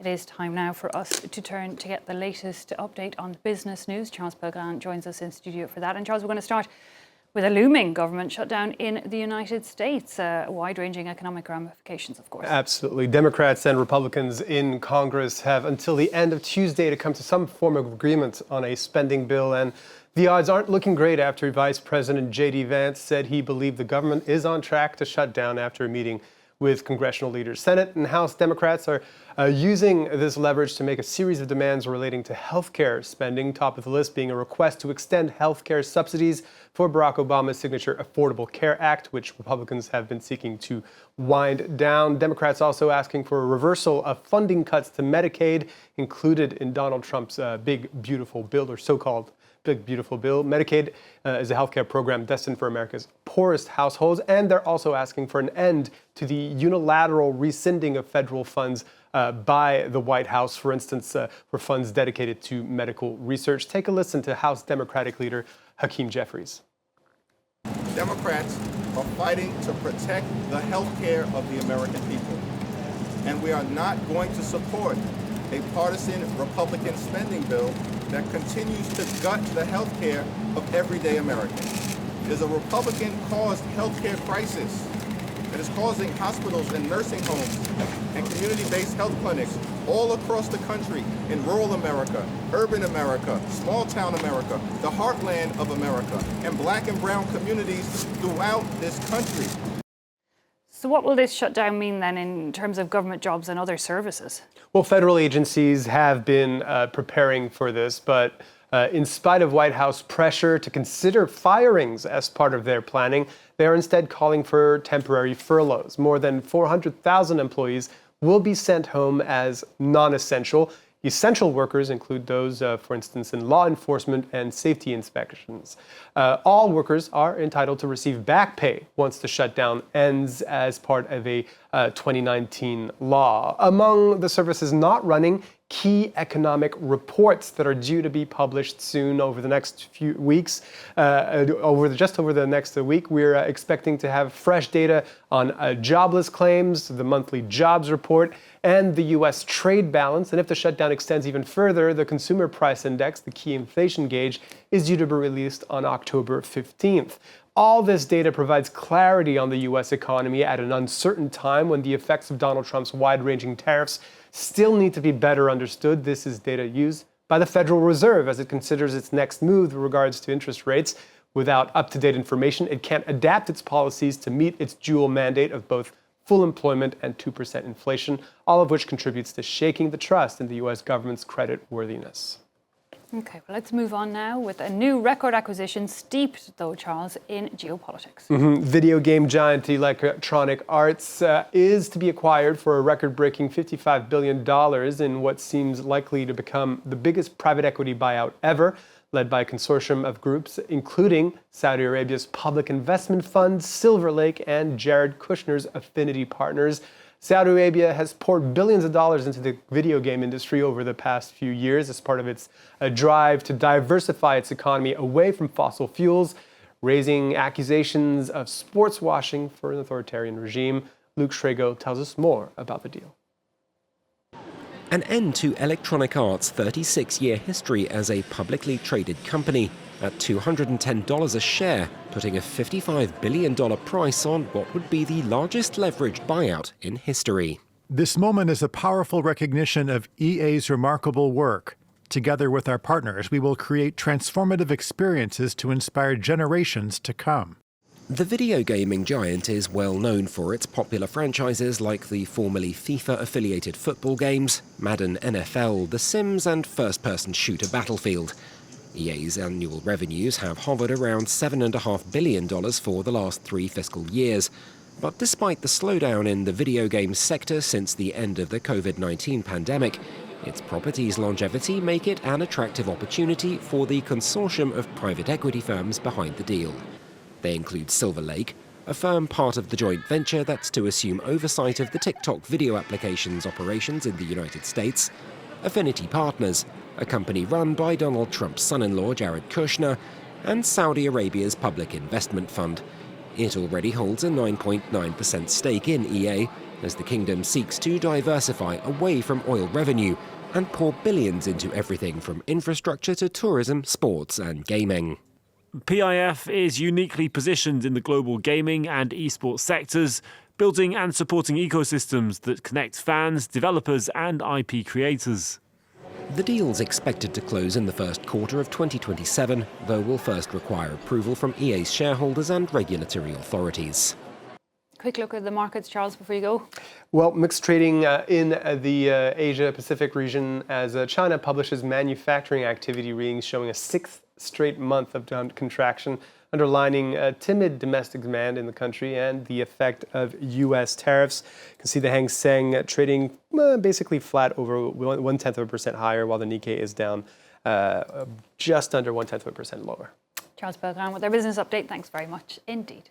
It is time now for us to turn to get the latest update on business news. Charles Pellegrin joins us in studio for that. And Charles, we're going to start with a looming government shutdown in the United States. Wide-ranging economic ramifications, of course. Absolutely. Democrats and Republicans in Congress have until the end of Tuesday to come to some form of agreement on a spending bill. And the odds aren't looking great after Vice President J.D. Vance said he believed the government is on track to shut down after a meeting with congressional leaders. Senate and House Democrats are using this leverage to make a series of demands relating to healthcare spending, top of the list being a request to extend healthcare subsidies for Barack Obama's signature Affordable Care Act, which Republicans have been seeking to wind down. Democrats also asking for a reversal of funding cuts to Medicaid included in Donald Trump's Big Beautiful Bill, or so-called Big Beautiful Bill. Medicaid is a healthcare program destined for America's poorest households, and they're also asking for an end to the unilateral rescinding of federal funds by the White House, for instance, for funds dedicated to medical research. Take a listen to House Democratic leader Hakeem Jeffries. Democrats are fighting to protect the health care of the American people, and we are not going to support a partisan Republican spending bill that continues to gut the health care of everyday Americans. There's a Republican-caused health care crisis that is causing hospitals and nursing homes and community-based health clinics all across the country, in rural America, urban America, small-town America, the heartland of America, and black and brown communities throughout this country. So what will this shutdown mean then in terms of government jobs and other services? Well, federal agencies have been preparing for this, but in spite of White House pressure to consider firings as part of their planning, they are instead calling for temporary furloughs. More than 400,000 employees will be sent home as non-essential. Essential workers include those, for instance, in law enforcement and safety inspections. All workers are entitled to receive back pay once the shutdown ends as part of a 2019 law. Among the services not running, key economic reports that are due to be published soon over the next few weeks. Over the next week, we're expecting to have fresh data on jobless claims, the monthly jobs report, and the U.S. trade balance. And if the shutdown extends even further, the Consumer Price Index, the key inflation gauge, is due to be released on October 15th. All this data provides clarity on the U.S. economy at an uncertain time when the effects of Donald Trump's wide-ranging tariffs still need to be better understood. This is data used by the Federal Reserve as it considers its next move with regards to interest rates. Without up-to-date information, it can't adapt its policies to meet its dual mandate of both full employment and 2% inflation, all of which contributes to shaking the trust in the U.S. government's credit worthiness. Okay, well, let's move on now with a new record acquisition, steeped, though, Charles, in geopolitics. Video game giant Electronic Arts is to be acquired for a record-breaking $55 billion in what seems likely to become the biggest private equity buyout ever, led by a consortium of groups, including Saudi Arabia's public investment fund, Silver Lake, and Jared Kushner's affinity partners. Saudi Arabia has poured billions of dollars into the video game industry over the past few years as part of its drive to diversify its economy away from fossil fuels, raising accusations of sports washing for an authoritarian regime. Luke Schrago tells us more about the deal. An end to Electronic Arts' 36-year history as a publicly traded company at $210 a share, putting a $55 billion price on what would be the largest leveraged buyout in history. This moment is a powerful recognition of EA's remarkable work. Together with our partners, we will create transformative experiences to inspire generations to come. The video gaming giant is well known for its popular franchises like the formerly FIFA-affiliated football games, Madden NFL, The Sims, and first-person shooter Battlefield. EA's annual revenues have hovered around $7.5 billion for the last 3 fiscal years. But despite the slowdown in the video game sector since the end of the COVID-19 pandemic, its property's longevity make it an attractive opportunity for the consortium of private equity firms behind the deal. They include Silver Lake, a firm part of the joint venture that's to assume oversight of the TikTok video application's operations in the United States, Affinity Partners, a company run by Donald Trump's son-in-law Jared Kushner, and Saudi Arabia's public investment fund. It already holds a 9.9% stake in EA, as the kingdom seeks to diversify away from oil revenue and pour billions into everything from infrastructure to tourism, sports and gaming. PIF is uniquely positioned in the global gaming and esports sectors, building and supporting ecosystems that connect fans, developers and IP creators. The deal's expected to close in the first quarter of 2027, though will first require approval from EA's shareholders and regulatory authorities. Quick look at the markets, Charles, before you go. Well, mixed trading in the Asia-Pacific region as China publishes manufacturing activity readings showing a sixth straight month of contraction, underlining timid domestic demand in the country and the effect of U.S. tariffs. You can see the Hang Seng trading basically flat, over 0.1% higher, while the Nikkei is down just under 0.1% lower. Charles Pellegrin with our business update. Thanks very much indeed.